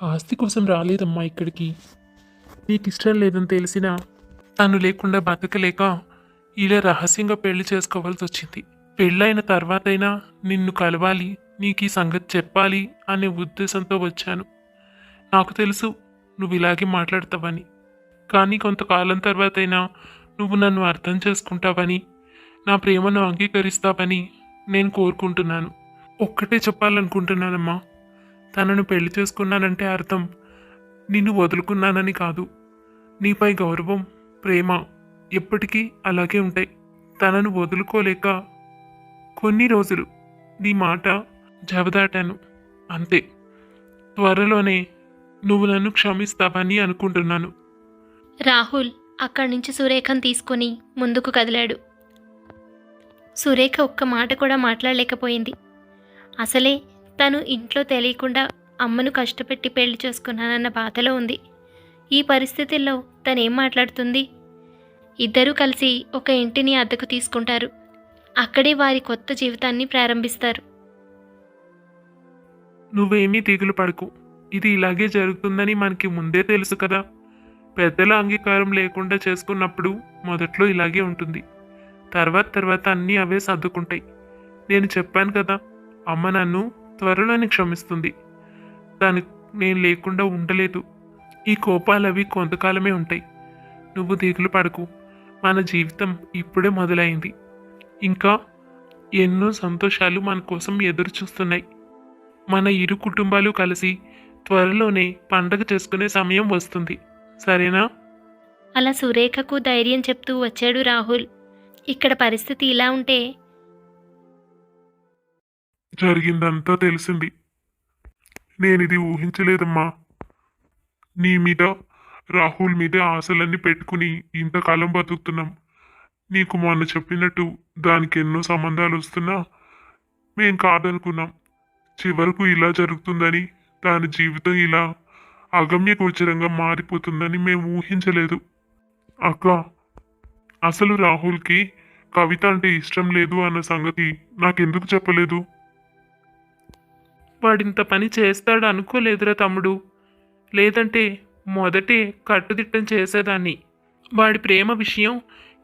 ఆస్తి కోసం రాలేదమ్మా ఇక్కడికి. నీకిష్టం లేదని తెలిసినా తను లేకుండా బతకలేక ఇలా రహస్యంగా పెళ్లి చేసుకోవాల్సొచ్చింది. పెళ్ళైన తర్వాతైనా నిన్ను కలవాలి, నీకీ సంగతి చెప్పాలి అనే ఉద్దేశంతో వచ్చాను. నాకు తెలుసు నువ్వు ఇలాగే మాట్లాడతావని. కానీ కొంతకాలం తర్వాతైనా నువ్వు నన్ను అర్థం చేసుకుంటావని, నా ప్రేమను అంగీకరిస్తావని నేను కోరుకుంటున్నాను. ఒక్కటే చెప్పాలనుకుంటున్నానమ్మా. తనను పెళ్లి చేసుకున్నానంటే అర్థం నిన్ను వదులుకున్నానని కాదు. నీపై గౌరవం, ప్రేమ ఎప్పటికీ అలాగే ఉంటాయి. తనను వదులుకోలేక కొన్ని రోజులు నీ మాట జవదాటాను అంతే. త్వరలోనే నువ్వు నన్ను క్షమిస్తావని అనుకుంటున్నాను. రాహుల్ అక్కడి నుంచి సురేఖను తీసుకొని ముందుకు కదిలాడు. సురేఖ ఒక్క మాట కూడా మాట్లాడలేకపోయింది. అసలే తను ఇంట్లో తెలియకుండా అమ్మను కష్టపెట్టి పెళ్లి చేసుకున్నానన్న బాధలో ఉంది. ఈ పరిస్థితుల్లో తనేం మాట్లాడుతుంది? ఇద్దరూ కలిసి ఒక ఇంటిని అద్దెకు తీసుకుంటారు. అక్కడే వారి కొత్త జీవితాన్ని ప్రారంభిస్తారు. నువ్వేమీ దిగులు పడకు. ఇది ఇలాగే జరుగుతుందని మనకి ముందే తెలుసు కదా. పెద్దల అంగీకారం లేకుండా చేసుకున్నప్పుడు మొదట్లో ఇలాగే ఉంటుంది. తర్వాత తర్వాత అన్నీ అవే సర్దుకుంటాయి. నేను చెప్పాను కదా, అమ్మ నన్ను త్వరలోనే క్షమిస్తుంది. దాని నేను లేకుండా ఉండలేదు. ఈ కోపాలు అవి కొంతకాలమే ఉంటాయి. నువ్వు దిగులు పడకు. మన జీవితం ఇప్పుడే మొదలైంది. ఇంకా ఎన్నో సంతోషాలు మన కోసం ఎదురు చూస్తున్నాయి. మన ఇరు కుటుంబాలు కలిసి త్వరలోనే పండగ చేసుకునే సమయం వస్తుంది. సరేనా? అలా సురేఖకు ధైర్యం చెప్తూ వచ్చాడు రాహుల్. ఇక్కడ పరిస్థితి ఇలా ఉంటే జరిగిందంతా తెలిసింది. నేనిది ఊహించలేదమ్మా. నీ మీద, రాహుల్ మీద ఆశలన్నీ పెట్టుకుని ఇంతకాలం బతుకుతున్నాం. నీకు మొన్న చెప్పినట్టు దానికి ఎన్నో సంబంధాలు వస్తున్నా మేం కాదనుకున్నాం. చివరకు ఇలా జరుగుతుందని, దాని జీవితం ఇలా అగమ్యగోచరంగా మారిపోతుందని మేము ఊహించలేదు. అక్క, అసలు రాహుల్కి కవిత అంటే ఇష్టం లేదు అన్న సంగతి నాకెందుకు చెప్పలేదు? వాడింత పని చేస్తాడు అనుకోలేదురా తమ్ముడు. లేదంటే మొదటే కట్టుదిట్టం చేసేదాన్ని. వాడి ప్రేమ విషయం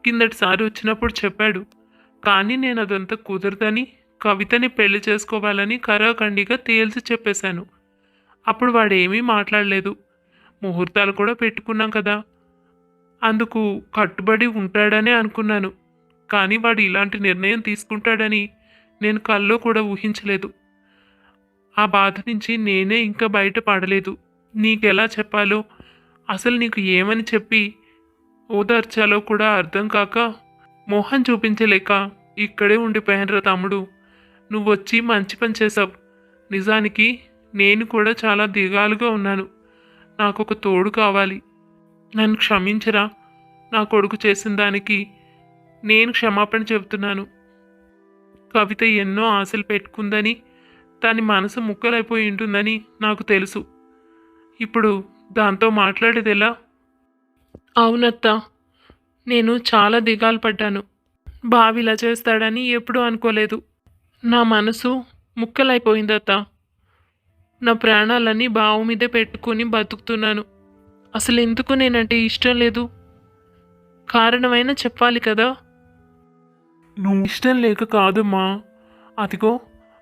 కిందటిసారి వచ్చినప్పుడు చెప్పాడు. కానీ నేను అదంతా కుదరదని, కవితని పెళ్లి చేసుకోవాలని కరాఖండిగా తేల్చి చెప్పేశాను. అప్పుడు వాడేమీ మాట్లాడలేదు. ముహూర్తాలు కూడా పెట్టుకున్నాం కదా, అందుకు కట్టుబడి ఉంటాడనే అనుకున్నాను. కానీ వాడు ఇలాంటి నిర్ణయం తీసుకుంటాడని నేను కల్లో కూడా ఊహించలేదు. ఆ బాధ నుంచి నేనే ఇంకా బయటపడలేదు. నీకెలా చెప్పాలో, అసలు నీకు ఏమని చెప్పి ఓదార్చాలో కూడా అర్థం కాక మోహన్ చూపించలేక ఇక్కడే ఉండిపోయానురా తమ్ముడు. నువ్వొచ్చి మంచి పని చేసావు. నిజానికి నేను కూడా చాలా దిగాలుగా ఉన్నాను. నాకొక తోడు కావాలి. నన్ను క్షమించరా. నా కొడుకు చేసిన దానికి నేను క్షమాపణ చెబుతున్నాను. కవిత ఎన్నో ఆశలు పెట్టుకుందని, దాని మనసు ముక్కలైపోయి ఉంటుందని నాకు తెలుసు. ఇప్పుడు దాంతో మాట్లాడేది ఎలా? అవునత్తా, నేను చాలా దిగాలు పడ్డాను. బావిలా చేస్తాడని ఎప్పుడూ అనుకోలేదు. నా మనసు ముక్కలైపోయిందత్తా. నా ప్రాణాలన్నీ బావు మీదే పెట్టుకుని బతుకుతున్నాను. అసలు ఎందుకు నేనంటే ఇష్టం లేదు? కారణమైనా చెప్పాలి కదా. నువ్వు ఇష్టం లేక కాదుమా. అదిగో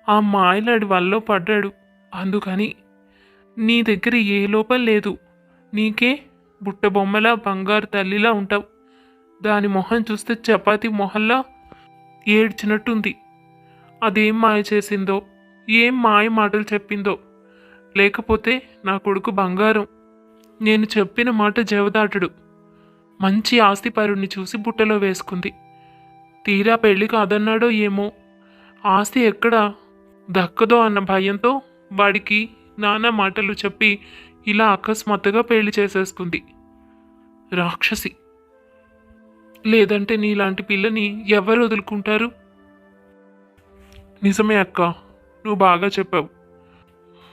ఆ మాయలాడి వల్ల పడ్డాడు. అందుకని నీ దగ్గర ఏ లోపం లేదు. నీకే బుట్ట బొమ్మలా బంగారు తల్లిలా ఉంటావు. దాని మొహం చూస్తే చపాతి మొహల్లా ఏడ్చినట్టుంది. అదేం మాయ చేసిందో, ఏం మాయ మాటలు చెప్పిందో. లేకపోతే నా కొడుకు బంగారం. నేను చెప్పిన మాట జవదాటడు. మంచి ఆస్తిపరుణ్ణి చూసి బుట్టలో వేసుకుంది. తీరా పెళ్లి కాదన్నాడో ఏమో. ఆస్తి ఎక్కడ దక్కదో అన్న భయంతో వాడికి నానా మాటలు చెప్పి ఇలా అకస్మాత్తుగా పెళ్లి చేసేసుకుంది. రాక్షసి. లేదంటే నీలాంటి పిల్లని ఎవరు వదులుకుంటారు? నిజమే అక్క, నువ్వు బాగా చెప్పావు.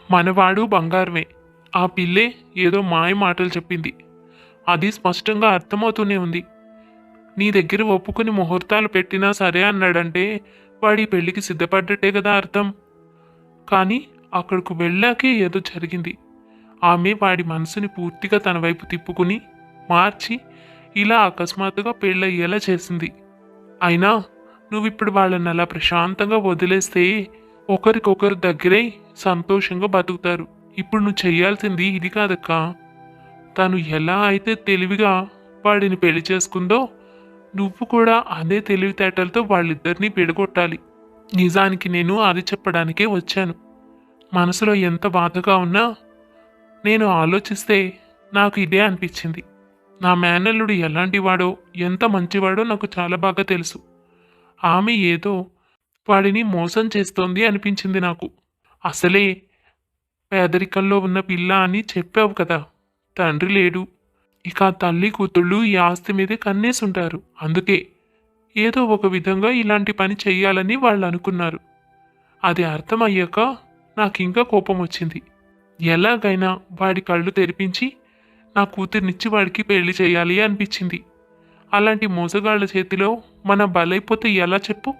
మనవాడు బంగారమే. ఆ పిల్లే ఏదో మాయ మాటలు చెప్పింది. అది స్పష్టంగా అర్థమవుతూనే ఉంది. నీ దగ్గర ఒప్పుకుని ముహూర్తాలు పెట్టినా సరే అన్నాడంటే వాడి పెళ్లికి సిద్ధపడ్డట్టే కదా అర్థం. కానీ అక్కడికి వెళ్ళాకే ఏదో జరిగింది. ఆమె వాడి మనసుని పూర్తిగా తన వైపు తిప్పుకుని మార్చి ఇలా అకస్మాత్తుగా పెళ్ళయ్యేలా చేసింది. అయినా నువ్విప్పుడు వాళ్ళని అలా ప్రశాంతంగా వదిలేస్తే ఒకరికొకరు దగ్గరై సంతోషంగా బతుకుతారు. ఇప్పుడు నువ్వు చెయ్యాల్సింది ఇది కాదక్కా. తను ఎలా అయితే తెలివిగా వాడిని పెళ్లి చేసుకుందో నువ్వు కూడా అదే తెలివితేటలతో వాళ్ళిద్దరినీ విడగొట్టాలి. నిజానికి నేను అది చెప్పడానికే వచ్చాను. మనసులో ఎంత బాధగా ఉన్నా నేను ఆలోచిస్తే నాకు ఇదే అనిపించింది. నా మేనల్లుడు ఎలాంటివాడో ఎంత మంచివాడో నాకు చాలా బాగా తెలుసు. ఆమె ఏదో వాడిని మోసం చేస్తోంది అనిపించింది నాకు. అసలే పేదరికంలో ఉన్న పిల్ల అని చెప్పావు కదా, తండ్రి లేడు. ఇక తల్లి కూతుళ్ళు ఈ ఆస్తి మీదే కన్నేసుంటారు. అందుకే ఏదో ఒక విధంగా ఇలాంటి పని చెయ్యాలని వాళ్ళు అనుకున్నారు. అది అర్థమయ్యాక నాకింకా కోపం వచ్చింది. ఎలాగైనా వాడి కళ్ళు తెరిపించి నా కూతుర్నిచ్చి వాడికి పెళ్లి చేయాలి అనిపించింది. అలాంటి మోసగాళ్ల చేతిలో మన బలైపోతే ఎలా చెప్పు?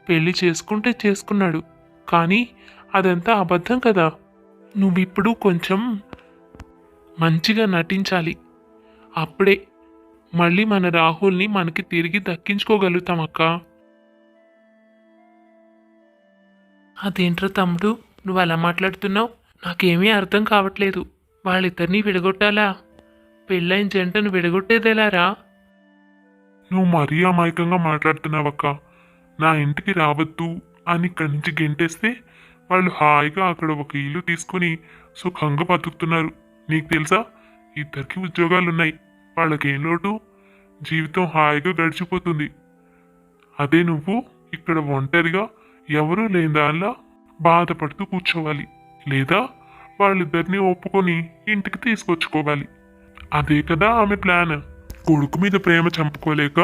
పెళ్లి చేసుకుంటే చేసుకున్నాడు, కానీ అదంతా అబద్ధం కదా. నువ్విప్పుడు కొంచెం మంచిగా నటించాలి. అప్పుడే మళ్ళీ మన రాహుల్ని మనకి తిరిగి దక్కించుకోగలుగుతాం అక్క. అదేంట్రా తమ్ముడు, నువ్వు అలా మాట్లాడుతున్నావు? నాకేమీ అర్థం కావట్లేదు. వాళ్ళిద్దరినీ విడగొట్టాలా? పెళ్ళైన జంటను విడగొట్టేదేలారా? నువ్వు మరీ అమాయకంగా మాట్లాడుతున్నావక్క. నా ఇంటికి రావద్దు అని ఇక్కడి నుంచి గెంటేస్తే వాళ్ళు హాయిగా అక్కడ ఒక ఇల్లు తీసుకుని సుఖంగా బతుకుతున్నారు. నీకు తెలుసా, ఇద్దరికి ఉద్యోగాలున్నాయి. వాళ్ళకేం లోటు? జీవితం హాయిగా గడిచిపోతుంది. అదే నువ్వు ఇక్కడ ఒంటరిగా ఎవరూ లేని దానిలా బాధపడుతూ కూర్చోవాలి. లేదా వాళ్ళిద్దరినీ ఒప్పుకొని ఇంటికి తీసుకొచ్చుకోవాలి. అదే కదా ఆమె ప్లాన్. కొడుకు మీద ప్రేమ చంపుకోలేక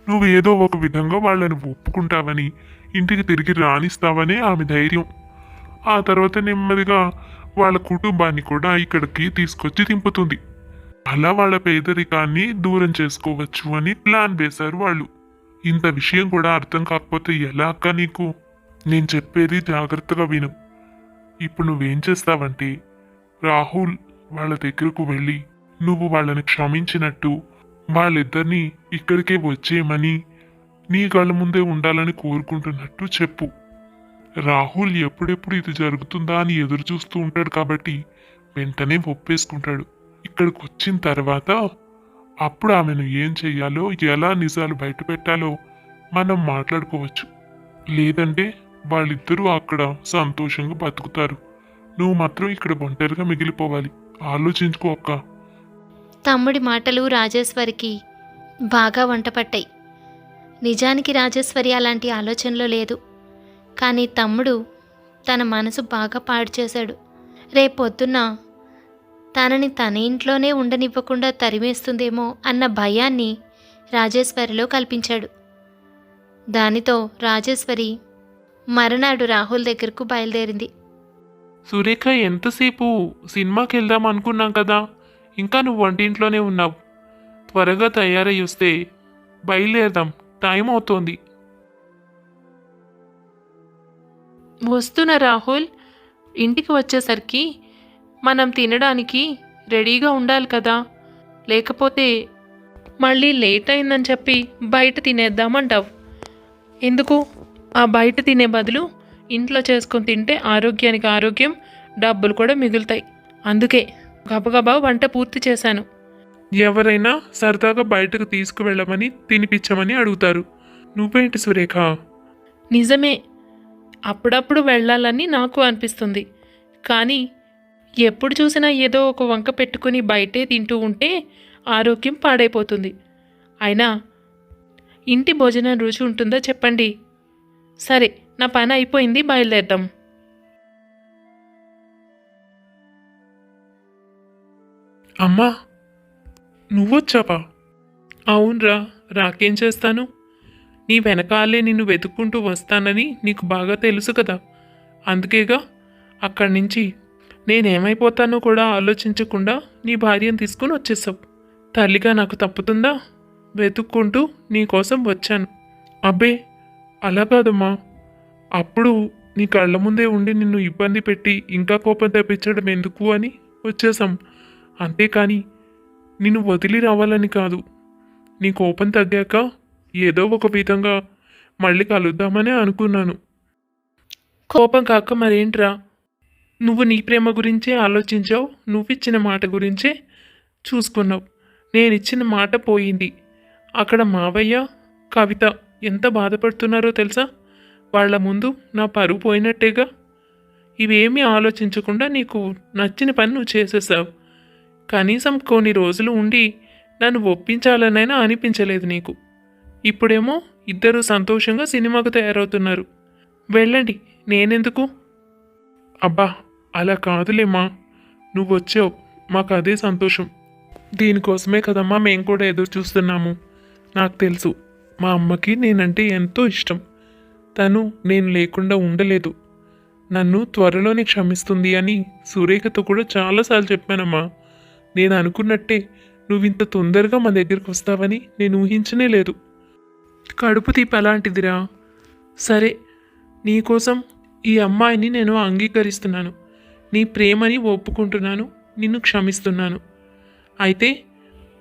నువ్వు ఏదో ఒక విధంగా వాళ్ళని ఒప్పుకుంటావని, ఇంటికి తిరిగి రానిస్తావనే ఆమె ధైర్యం. ఆ తర్వాత నెమ్మదిగా వాళ్ళ కుటుంబాన్ని కూడా ఇక్కడికి తీసుకొచ్చి దింపుతుంది. అలా వాళ్ళ పేదరికాన్ని దూరం చేసుకోవచ్చు అని ప్లాన్ వేశారు వాళ్ళు. ఇంత విషయం కూడా అర్థం కాకపోతే ఎలా అక్క నీకు? నేను చెప్పేది జాగ్రత్తగా విను. ఇప్పుడు నువ్వేం చేస్తావంటే, రాహుల్ వాళ్ళ దగ్గరకు వెళ్ళి నువ్వు వాళ్ళని క్షమించినట్టు, వాళ్ళిద్దరినీ ఇక్కడికే వచ్చేయమని, నీ కళ్ళ ముందే ఉండాలని కోరుకుంటున్నట్టు చెప్పు. రాహుల్ ఎప్పుడెప్పుడు ఇది జరుగుతుందా అని ఎదురు చూస్తూ ఉంటాడు కాబట్టి వెంటనే ఒప్పేసుకుంటాడు. ఇక్కడికి వచ్చిన తర్వాత అప్పుడు ఆమెను ఏం చెయ్యాలో, ఎలా నిజాలు బయట పెట్టాలో మనం మాట్లాడుకోవచ్చు. లేదంటే వాళ్ళిద్దరూ అక్కడ సంతోషంగా బతుకుతారు. నువ్వు మాత్రం ఇక్కడ ఒంటరిగా మిగిలిపోవాలి. ఆలోచించుకో అక్క. తమ్ముడి మాటలు రాజేశ్వరికి బాగా వంటపట్టాయి. నిజానికి రాజేశ్వరి అలాంటి ఆలోచనలో లేదు. కానీ తమ్ముడు తన మనసు బాగా పాడు చేశాడు. రేపొద్దున్న తనని తన ఇంట్లోనే ఉండనివ్వకుండా తరిమేస్తుందేమో అన్న భయాన్ని రాజేశ్వరిలో కల్పించాడు. దానితో రాజేశ్వరి మరునాడు రాహుల్ దగ్గరకు బయలుదేరింది. సురేఖ, ఎంతసేపు? సినిమాకి వెళ్దాం అనుకున్నాం కదా, ఇంకా నువ్వు వంటింట్లోనే ఉన్నావు. త్వరగా తయారై వస్తే బయలుదేరదాం, టైం అవుతోంది. వస్తున్న రాహుల్, ఇంటికి వచ్చేసరికి మనం తినడానికి రెడీగా ఉండాలి కదా, లేకపోతే మళ్ళీ లేట్ అయిందని చెప్పి బయట తినేద్దామంటావు. ఎందుకు? ఆ బయట తినే బదులు ఇంట్లో చేసుకొని తింటే ఆరోగ్యానికి ఆరోగ్యం, డబ్బులు కూడా మిగులుతాయి. అందుకే గబగబా వంట పూర్తి చేశాను. ఎవరైనా సరదాగా బయటకు తీసుకువెళ్ళమని తినిపించమని అడుగుతారు. నువ్వేంటి సురేఖ? నిజమే, అప్పుడప్పుడు వెళ్ళాలని నాకు అనిపిస్తుంది. కానీ ఎప్పుడు చూసినా ఏదో ఒక వంక పెట్టుకుని బయటే తింటూ ఉంటే ఆరోగ్యం పాడైపోతుంది. అయినా ఇంటి భోజనం రుచి ఉంటుందా చెప్పండి? సరే, నా పని అయిపోయింది, బయలుదేరదాం. అమ్మా, నువ్వొచ్చావా? అవునరా, రాకేం చేస్తాను? నీ వెనకాలే నిన్ను వెతుక్కుంటూ వస్తానని నీకు బాగా తెలుసు కదా. అందుకేగా అక్కడి నుంచి నేనేమైపోతానో కూడా ఆలోచించకుండా నీ భార్యను తీసుకుని వచ్చేసావు. తల్లిగా నాకు తప్పుతుందా? వెతుక్కుంటూ నీకోసం వచ్చాను. అబ్బే, అలా కాదమ్మా. అప్పుడు నీ కళ్ళ ముందే ఉండి నిన్ను ఇబ్బంది పెట్టి ఇంకా కోపం తెప్పించడం ఎందుకు అని వచ్చేసాం. అంతేకాని నిన్ను వదిలి రావాలని కాదు. నీ కోపం తగ్గాక ఏదో ఒక విధంగా మళ్ళీ కలుద్దామని అనుకున్నాను. కోపం కాక మరేంట్రా? నువ్వు నీ ప్రేమ గురించే ఆలోచించావు, నువ్విచ్చిన మాట గురించే చూసుకున్నావు. నేనిచ్చిన మాట పోయింది. అక్కడ మావయ్య, కవిత ఎంత బాధపడుతున్నారో తెలుసా? వాళ్ళ ముందు నా పరువు పోయినట్టేగా. ఇవేమీ ఆలోచించకుండా నీకు నచ్చిన పని నువ్వు చేసేసావు. కనీసం కొన్ని రోజులు ఉండి నన్ను ఒప్పించాలనైనా అనిపించలేదు నీకు. ఇప్పుడేమో ఇద్దరు సంతోషంగా సినిమాకు తయారవుతున్నారు. వెళ్ళండి, నేనెందుకు? అబ్బా అలా కాదులేమ్మా, నువ్వు వచ్చావు, మాకు అదే సంతోషం. దీనికోసమే కదమ్మా మేము కూడా ఎదురు చూస్తున్నాము. నాకు తెలుసు మా అమ్మకి నేనంటే ఎంతో ఇష్టం. తను నేను లేకుండా ఉండలేదు. నన్ను త్వరలోనే క్షమిస్తుంది అని సురేఖతో కూడా చాలాసార్లు చెప్పానమ్మా. నేను అనుకున్నట్టే నువ్వు ఇంత తొందరగా మా దగ్గరికి వస్తావని నేను ఊహించనే లేదు. కడుపు తీపి అలాంటిదిరా. సరే, నీకోసం ఈ అమ్మాయిని నేను అంగీకరిస్తున్నాను. నీ ప్రేమని ఒప్పుకుంటున్నాను, నిన్ను క్షమిస్తున్నాను. అయితే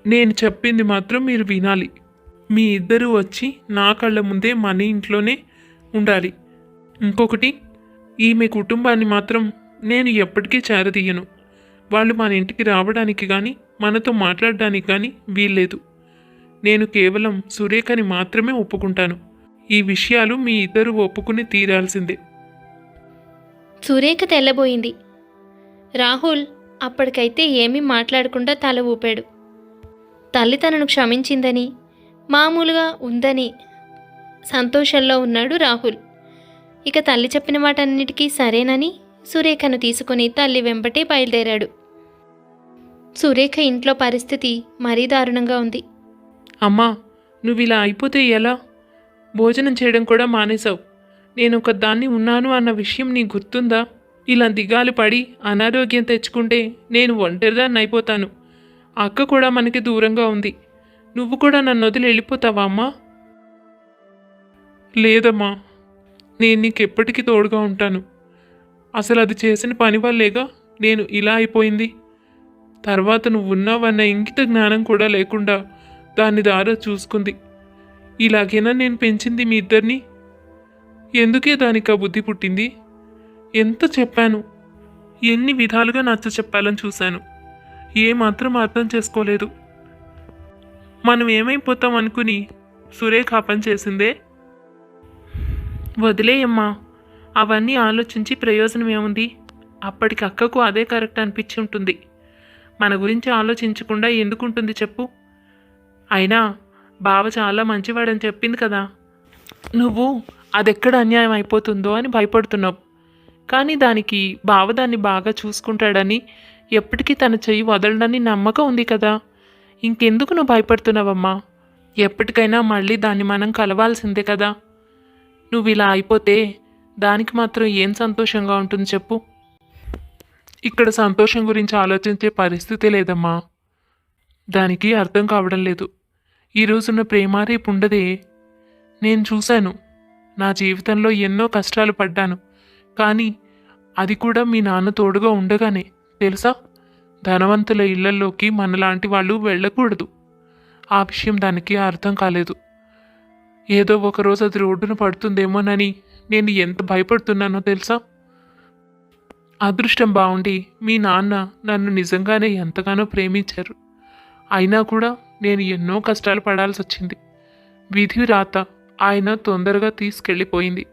నేను చెప్పింది మాత్రం మీరు వినాలి. మీ ఇద్దరూ వచ్చి నా కళ్ళ ముందే మన ఇంట్లోనే ఉండాలి. ఇంకొకటి, ఈమె కుటుంబాన్ని మాత్రం నేను ఎప్పటికీ చేరదీయను. వాళ్ళు మన ఇంటికి రావడానికి కానీ మనతో మాట్లాడడానికి కానీ వీల్లేదు. నేను కేవలం సురేఖని మాత్రమే ఒప్పుకుంటాను. ఈ విషయాలు మీ ఇద్దరు ఒప్పుకుని తీరాల్సిందే. సురేఖ తెల్లబోయింది. రాహుల్ అప్పటికైతే ఏమీ మాట్లాడకుండా తల ఊపాడు. తల్లి తనను క్షమించిందని, మామూలుగా ఉందని సంతోషంలో ఉన్నాడు రాహుల్. ఇక తల్లి చెప్పిన వాటన్నిటికీ సరేనని సురేఖను తీసుకుని తల్లి వెంబటే బయలుదేరాడు. సురేఖ ఇంట్లో పరిస్థితి మరీ దారుణంగా ఉంది. అమ్మా, నువ్వు ఇలా అయిపోతే ఎలా? భోజనం చేయడం కూడా మానేశావు. నేను ఒక దాన్ని ఉన్నాను అన్న విషయం నీకు గుర్తుందా? ఇలా దిగాలు పడి అనారోగ్యం తెచ్చుకుంటే నేను ఒంటరిదాన్ని అయిపోతాను. అక్క కూడా మనకి దూరంగా ఉంది. నువ్వు కూడా నన్ను వదిలి వెళ్ళిపోతావా అమ్మా? లేదమ్మా, నేను నీకెప్పటికీ తోడుగా ఉంటాను. అసలు అది చేసిన పని వల్లేగా నేను ఇలా అయిపోయింది. తర్వాత నువ్వు ఉన్నావన్న ఇంకిత జ్ఞానం కూడా లేకుండా దాని దారా చూసుకుంది. ఇలాగైనా నేను పెంచింది మీ ఇద్దరిని. ఎందుకే దానికి ఆ బుద్ధి పుట్టింది? ఎంత చెప్పాను, ఎన్ని విధాలుగా నచ్చ చెప్పాలని చూశాను. ఏమాత్రం అర్థం చేసుకోలేదు. మనం ఏమైపోతాం అనుకుని సురేఖ ఆ పని చేసిందే. వదిలేయమ్మా, అవన్నీ ఆలోచించి ప్రయోజనం ఏముంది? అప్పటికి అక్కకు అదే కరెక్ట్ అనిపించి ఉంటుంది. మన గురించి ఆలోచించకుండా ఎందుకుంటుంది చెప్పు? అయినా బావ చాలా మంచివాడని చెప్పింది కదా. నువ్వు అదెక్కడ అన్యాయం అయిపోతుందో అని భయపడుతున్నావు. కానీ దానికి బావ దాన్ని బాగా చూసుకుంటాడని, ఎప్పటికీ తన చెయ్యి వదలడని నమ్మకం ఉంది కదా. ఇంకెందుకు నువ్వు భయపడుతున్నావమ్మా? ఎప్పటికైనా మళ్ళీ దాన్ని మనం కలవాల్సిందే కదా. నువ్వు ఇలా అయిపోతే దానికి మాత్రం ఏం సంతోషంగా ఉంటుంది చెప్పు? ఇక్కడ సంతోషం గురించి ఆలోచించే పరిస్థితి లేదమ్మా. దానికి అర్థం కావడం లేదు. ఈరోజున్న ప్రేమ రేపు ఉండదే. నేను చూశాను. నా జీవితంలో ఎన్నో కష్టాలు పడ్డాను. కానీ అది కూడా మీ నాన్న తోడుగా ఉండగానే. తెలుసా, ధనవంతుల ఇళ్లల్లోకి మనలాంటి వాళ్ళు వెళ్ళకూడదు. ఆ విషయం దానికి అర్థం కాలేదు. ఏదో ఒకరోజు అది రోడ్డున పడుతుందేమోనని నేను ఎంత భయపడుతున్నానో తెలుసా. అదృష్టం బాగుండి మీ నాన్న నన్ను నిజంగానే ఎంతగానో ప్రేమించారు. అయినా కూడా నేను ఎన్నో కష్టాలు పడాల్సి వచ్చింది. విధి రాత ఆయన తొందరగా తీసుకెళ్ళిపోయింది.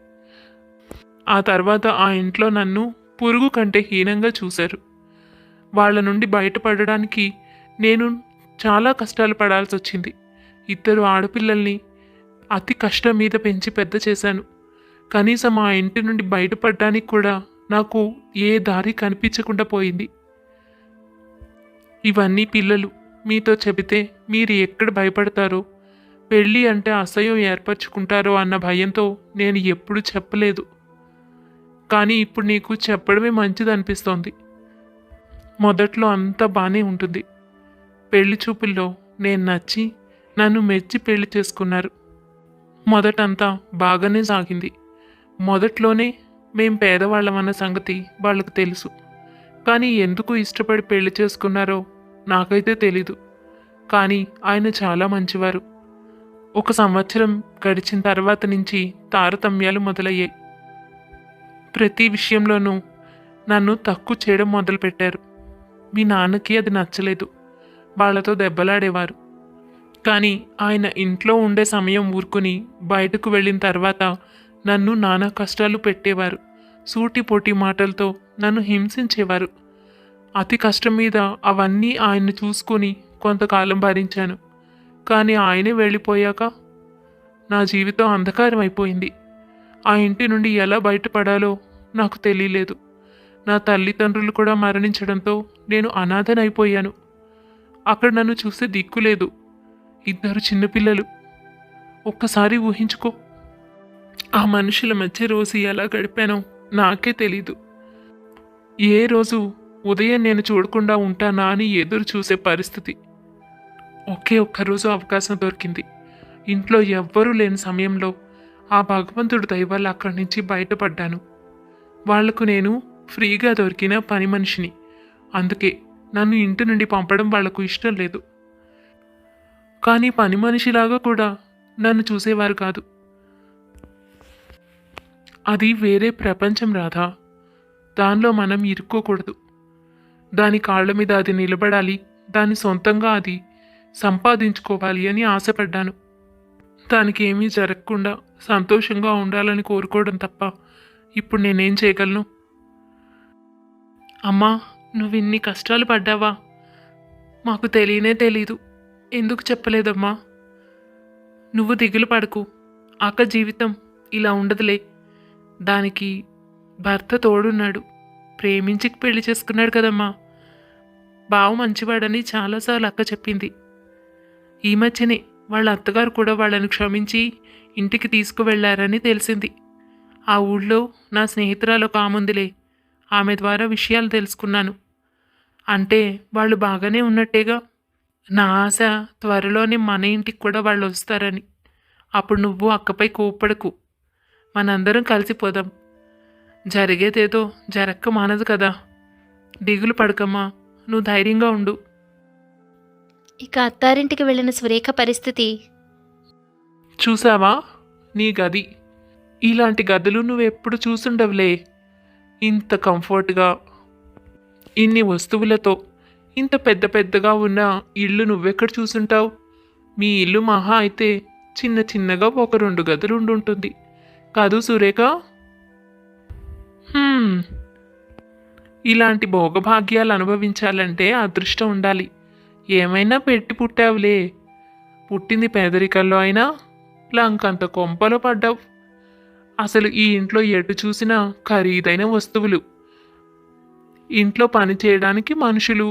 ఆ తర్వాత ఆ ఇంట్లో నన్ను పురుగు కంటే హీనంగా చూశారు. వాళ్ళ నుండి బయటపడడానికి నేను చాలా కష్టాలు పడాల్సి వచ్చింది. 2 ఆడపిల్లల్ని అతి కష్టం మీద పెంచి పెద్ద చేశాను. కనీసం ఆ ఇంటి నుండి బయటపడడానికి కూడా నాకు ఏ దారి కనిపించకుండా పోయింది. ఇవన్నీ పిల్లలు మీతో చెబితే మీరు ఎక్కడ భయపడతారో, పెళ్ళి అంటే అసహ్యం ఏర్పరచుకుంటారో అన్న భయంతో నేను ఎప్పుడూ చెప్పలేదు. కానీ ఇప్పుడు నీకు చెప్పడమే మంచిది అనిపిస్తోంది. మొదట్లో అంతా బాగానే ఉంటుంది. పెళ్లి చూపుల్లో నేను నచ్చి నన్ను మెచ్చి పెళ్లి చేసుకున్నారు. మొదటంతా బాగానే సాగింది. మొదట్లోనే మేం పేదవాళ్ళమన్న సంగతి వాళ్ళకు తెలుసు. కానీ ఎందుకు ఇష్టపడి పెళ్లి చేసుకున్నారో నాకైతే తెలీదు. కానీ ఆయన చాలా మంచివారు. 1 సంవత్సరం గడిచిన తర్వాత నుంచి తారతమ్యాలు మొదలయ్యాయి. ప్రతి విషయంలోనూ నన్ను తక్కువ చేయడం మొదలుపెట్టారు. మీ నాన్నకి అది నచ్చలేదు. వాళ్ళతో దెబ్బలాడేవారు. కానీ ఆయన ఇంట్లో ఉండే సమయం ఊరుకుని బయటకు వెళ్ళిన తర్వాత నన్ను నానా కష్టాలు పెట్టేవారు. సూటిపోటి మాటలతో నన్ను హింసించేవారు. అతి కష్టం మీద అవన్నీ ఆయన్ని చూసుకొని కొంతకాలం భరించాను. కానీ ఆయనే వెళ్ళిపోయాక నా జీవితం అంధకారం అయిపోయింది. ఆ ఇంటి నుండి ఎలా బయటపడాలో నాకు తెలియలేదు. నా తల్లిదండ్రులు కూడా మరణించడంతో నేను అనాథనైపోయాను. అక్కడ నన్ను చూసే దిక్కులేదు. 2 చిన్నపిల్లలు. ఒక్కసారి ఊహించుకో. ఆ మనుషుల మధ్య రోజు ఎలా గడిపానో నాకే తెలీదు. ఏ రోజు ఉదయం నేను చూడకుండా ఉంటానా అని ఎదురు చూసే పరిస్థితి. ఒక్కరోజు అవకాశం దొరికింది. ఇంట్లో ఎవ్వరూ లేని సమయంలో ఆ భగవంతుడు దయ వల్ల అక్కడి నుంచి బయటపడ్డాను. వాళ్లకు నేను ఫ్రీగా దొరికిన పని మనిషిని. అందుకే నన్ను ఇంటి నుండి పంపడం వాళ్లకు ఇష్టం లేదు. కానీ పని మనిషిలాగా కూడా నన్ను చూసేవారు కాదు. అది వేరే ప్రపంచం రాధా. దానిలో మనం ఇరుక్కోకూడదు. దాని కాళ్ళ మీద అది నిలబడాలి. దాని సొంతంగా అది సంపాదించుకోవాలి అని ఆశపడ్డాను. దానికి ఏమీ జరగకుండా సంతోషంగా ఉండాలని కోరుకోవడం తప్ప ఇప్పుడు నేనేం చేయగలను? అమ్మా, నువ్వు ఇన్ని కష్టాలు పడ్డావా? మాకు తెలియనే తెలీదు. ఎందుకు చెప్పలేదమ్మా? నువ్వు దిగులు పడకు. అక్క జీవితం ఇలా ఉండదులే. దానికి భర్త తోడున్నాడు. ప్రేమించి పెళ్లి చేసుకున్నాడు కదమ్మా. బావ మంచివాడని చాలాసార్లు అక్క చెప్పింది. ఈ మధ్యనే వాళ్ళ అత్తగారు కూడా వాళ్ళని క్షమించి ఇంటికి తీసుకువెళ్లారని తెలిసింది. ఆ ఊళ్ళో నా స్నేహితురాలు ఒక ఆముందిలే. ఆమె ద్వారా విషయాలు తెలుసుకున్నాను. అంటే వాళ్ళు బాగానే ఉన్నట్టేగా. నా ఆశ త్వరలోనే మన ఇంటికి కూడా వాళ్ళు వస్తారని. అప్పుడు నువ్వు అక్కపై కోప్పడకు. మనందరం కలిసిపోదాం. జరిగేదేదో జరక్క మానదు కదా. దిగులు పడకమ్మా. నువ్వు ధైర్యంగా ఉండు. ఇక అత్తారింటికి వెళ్ళిన సురేఖ పరిస్థితి. చూసావా నీ గది? ఇలాంటి గదులు నువ్వెప్పుడు చూసుండవులే. ఇంత కంఫర్ట్గా, ఇన్ని వస్తువులతో, ఇంత పెద్ద పెద్దగా ఉన్న ఇల్లు నువ్వెక్కడ చూసుంటావు? మీ ఇల్లు మహా అయితే చిన్న చిన్నగా 1-2 గదులు ఉండుంటుంది కాదు సురేఖ? ఇలాంటి భోగభాగ్యాలు అనుభవించాలంటే అదృష్టం ఉండాలి. ఏమైనా పెట్టి పుట్టావులే. పుట్టింది పేదరికల్లో అయినా లంకంత కొంపలో పడ్డావు. అసలు ఈ ఇంట్లో ఎటు చూసినా ఖరీదైన వస్తువులు, ఇంట్లో పని చేయడానికి మనుషులు,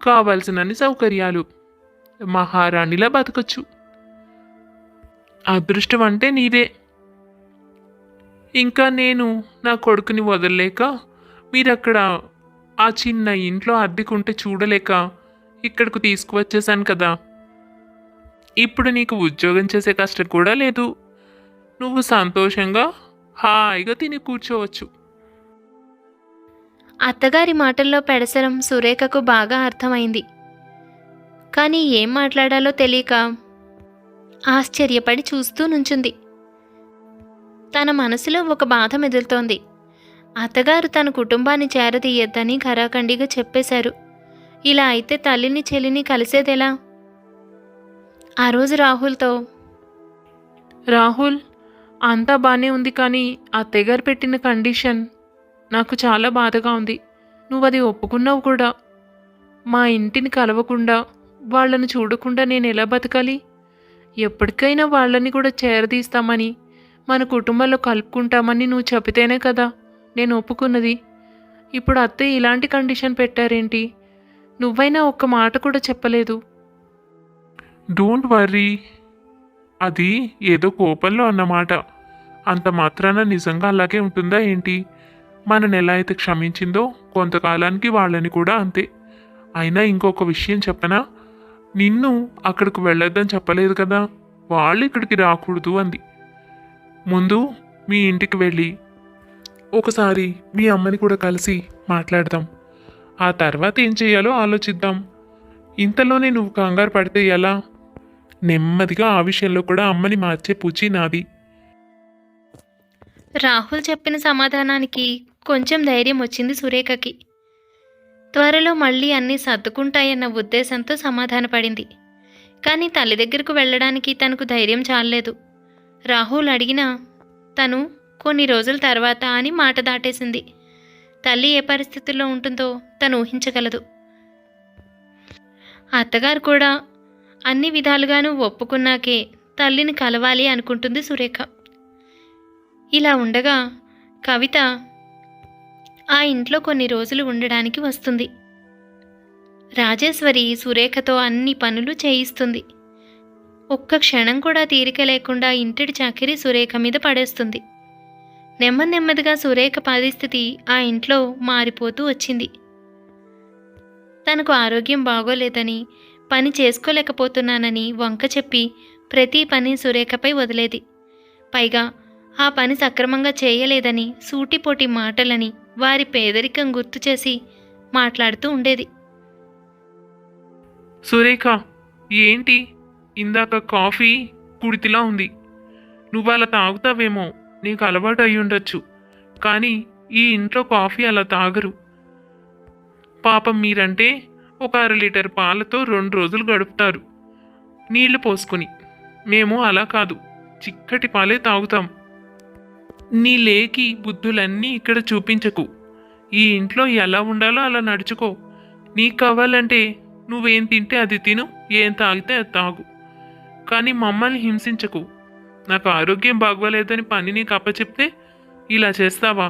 కావలసినన్ని సౌకర్యాలు. మహారాణిలా బతకచ్చు. అదృష్టం అంటే నీదే. ఇంకా నేను నా కొడుకుని వదలలేక, మీరక్కడ ఆ చిన్న ఇంట్లో అద్దెకుంటే చూడలేక ఇక్కడకు తీసుకువచ్చేసాను కదా. ఇప్పుడు నీకు ఉద్యోగం చేసే కష్టం కూడా లేదు. నువ్వు సంతోషంగా హాయిగా తిని కూర్చోవచ్చు. అత్తగారి మాటల్లో పెడసరం సురేఖకు బాగా అర్థమైంది. కానీ ఏం మాట్లాడాలో తెలియక ఆశ్చర్యపడి చూస్తూ నుంచుంది. తన మనసులో ఒక బాధ మెదులుతోంది. అత్తగారు తన కుటుంబాన్ని చేరదీయొద్దని ఖరాఖండిగా చెప్పేశారు. ఇలా అయితే తల్లిని చెల్లిని కలిసేదెలా? ఆ రోజు రాహుల్తో, రాహుల్, అంతా బాగానే ఉంది, కానీ అత్తయ్యగారు పెట్టిన కండిషన్ నాకు చాలా బాధగా ఉంది. నువ్వు అది ఒప్పుకున్నావు కూడా. మా ఇంటిని కలవకుండా, వాళ్ళని చూడకుండా నేను ఎలా బతకాలి? ఎప్పటికైనా వాళ్ళని కూడా చేరదీస్తామని, మన కుటుంబంలో కలుపుకుంటామని నువ్వు చెబితేనే కదా నేను ఒప్పుకున్నది. ఇప్పుడు అత్తయ్య ఇలాంటి కండిషన్ పెట్టారేంటి? నువ్వైనా ఒక్క మాట కూడా చెప్పలేదు. Don't worry. అది ఏదో కోపంలో అన్నమాట. అంత మాత్రాన నిజంగా అలాగే ఉంటుందా ఏంటి? మనని ఎలా అయితే క్షమించిందో కొంతకాలానికి వాళ్ళని కూడా అంతే. అయినా ఇంకొక విషయం చెప్పనా? నిన్ను అక్కడికి వెళ్ళొద్దని చెప్పలేదు కదా, వాళ్ళు ఇక్కడికి రాకూడదు అంది. ముందు మీ ఇంటికి వెళ్ళి ఒకసారి మీ అమ్మని కూడా కలిసి మాట్లాడదాం. ఆ తర్వాత ఏం చేయాలో ఆలోచిద్దాం. ఇంతలోనే నువ్వు కంగారు పడితే ఎలా? నెమ్మదిగా ఆ విషయంలో కూడా అమ్మని మార్చే పూచి నాది. రాహుల్ చెప్పిన సమాధానానికి కొంచెం ధైర్యం వచ్చింది సురేఖకి. త్వరలో మళ్ళీ అన్నీ సర్దుకుంటాయన్న ఉద్దేశంతో సమాధానపడింది. కానీ తల్లి దగ్గరకు వెళ్ళడానికి తనకు ధైర్యం చాలలేదు. రాహుల్ అడిగినా తను కొన్ని రోజుల తర్వాత అని మాట దాటేసింది. తల్లి ఏ పరిస్థితుల్లో ఉంటుందో తను ఊహించగలదు. అత్తగారు కూడా అన్ని విధాలుగానూ ఒప్పుకున్నాకే తల్లిని కలవాలి అనుకుంటుంది సురేఖ. ఇలా ఉండగా కవిత ఆ ఇంట్లో కొన్ని రోజులు ఉండడానికి వస్తుంది. రాజేశ్వరి సురేఖతో అన్ని పనులు చేయిస్తుంది. ఒక్క క్షణం కూడా తీరిక లేకుండా ఇంటిడి చాకిరి సురేఖ మీద పడేస్తుంది. నెమ్మదిగా సురేఖ పరిస్థితి ఆ ఇంట్లో మారిపోతూ వచ్చింది. తనకు ఆరోగ్యం బాగోలేదని, పని చేసుకోలేకపోతున్నానని వంక చెప్పి ప్రతి పని సురేఖపై వదిలేది. పైగా ఆ పని సక్రమంగా చేయలేదని, సూటిపోటి మాటలని వారి పేదరికం గుర్తు చేసి మాట్లాడుతూ ఉండేది. సురేఖ, ఏంటి ఇందాక కాఫీ కుడితిలా ఉంది. నువ్వు అలా తాగుతావేమో, నీకు అలవాటు అయి ఉండొచ్చు. కానీ ఈ ఇంట్లో కాఫీ అలా తాగరు. పాపం మీరంటే ఒక 1/2 లీటర్ పాలతో 2 రోజులు గడుపుతారు నీళ్లు పోసుకుని. మేము అలా కాదు, చిక్కటి పాలే తాగుతాం. నీ లేకి బుద్ధులన్నీ ఇక్కడ చూపించకు. ఈ ఇంట్లో ఎలా ఉండాలో అలా నడుచుకో. నీకు కావాలంటే నువ్వేం తింటే అది తిను, ఏం తాగితే అది తాగు. కానీ మమ్మల్ని హింసించకు. నాకు ఆరోగ్యం బాగోలేదని పని నీకు అప్పచెప్తే ఇలా చేస్తావా?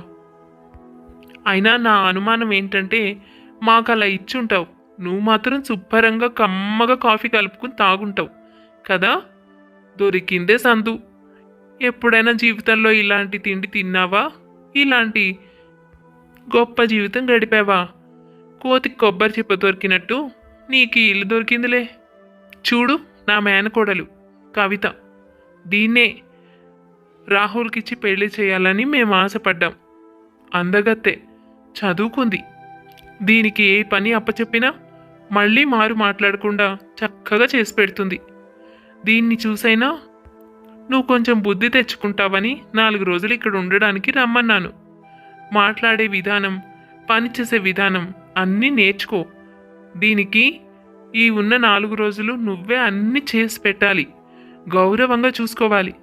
అయినా నా అనుమానం ఏంటంటే మాకు అలా ఇచ్చుంటావు, నువ్వు మాత్రం శుభ్రంగా కమ్మగా కాఫీ కలుపుకుని తాగుంటావు కదా. దొరికిందే సందు. ఎప్పుడైనా జీవితంలో ఇలాంటి తిండి తిన్నావా? ఇలాంటి గొప్ప జీవితం గడిపావా? కోతికి కొబ్బరి చిప్ప దొరికినట్టు నీకు ఈ ఇల్లు దొరికిందిలే. చూడు నా మేనకోడలు కవిత. దీన్నే రాహుల్కిచ్చి పెళ్లి చేయాలని మేము ఆశపడ్డాం. అందగత్తె, చదువుకుంది. దీనికి ఏ పని అప్పచెప్పినా మళ్ళీ మారు మాట్లాడకుండా చక్కగా చేసి పెడుతుంది. దీన్ని చూసైనా నువ్వు కొంచెం బుద్ధి తెచ్చుకుంటావని 4 రోజులు ఇక్కడ ఉండడానికి రమ్మన్నాను. మాట్లాడే విధానం, పనిచేసే విధానం అన్నీ నేర్చుకో. దీనికి ఈ ఉన్న 4 రోజులు నువ్వే అన్నీ చేసి పెట్టాలి. గౌరవంగా చూసుకోవాలి.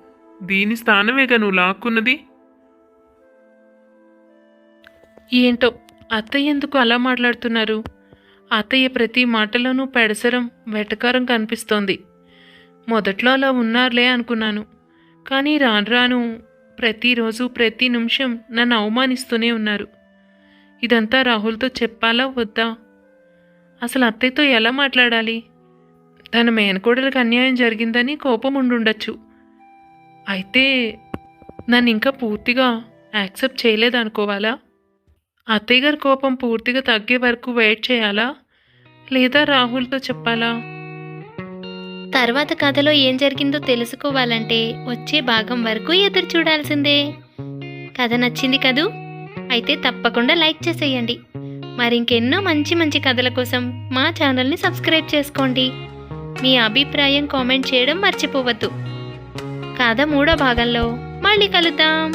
దీని స్థానమేగా నువ్వు లాక్కున్నది. ఏంటో అత్తయ్య ఎందుకు అలా మాట్లాడుతున్నారు? అత్తయ్య ప్రతి మాటలోనూ పెడసరం, వెటకారం కనిపిస్తోంది. మొదట్లో అలా ఉన్నారులే అనుకున్నాను. కానీ రాను రాను ప్రతిరోజు ప్రతి నిమిషం నన్ను అవమానిస్తూనే ఉన్నారు. ఇదంతా రాహుల్తో చెప్పాలా వద్దా? అసలు అత్తయ్యతో ఎలా మాట్లాడాలి? తన మేనకోడలకు అన్యాయం జరిగిందని కోపం ఉండుండొచ్చు. అయితే నన్ను ఇంకా పూర్తిగా యాక్సెప్ట్ చేయలేదనుకోవాలా? అత్తయ్య గారి కోపం పూర్తిగా తగ్గే వరకు వెయిట్ చేయాలా, లేదా రాహుల్తో చెప్పాలా? తర్వాత కథలో ఏం జరిగిందో తెలుసుకోవాలంటే వచ్చే భాగం వరకు ఎదురు చూడాల్సిందే. కథ నచ్చింది కదూ? అయితే తప్పకుండా లైక్ చేసేయండి. మరింకెన్నో మంచి మంచి కథల కోసం మా ఛానల్ని సబ్స్క్రైబ్ చేసుకోండి. మీ అభిప్రాయం కామెంట్ చేయడం మర్చిపోవద్దు. కథ 3వ భాగంలో మళ్ళీ కలుద్దాం.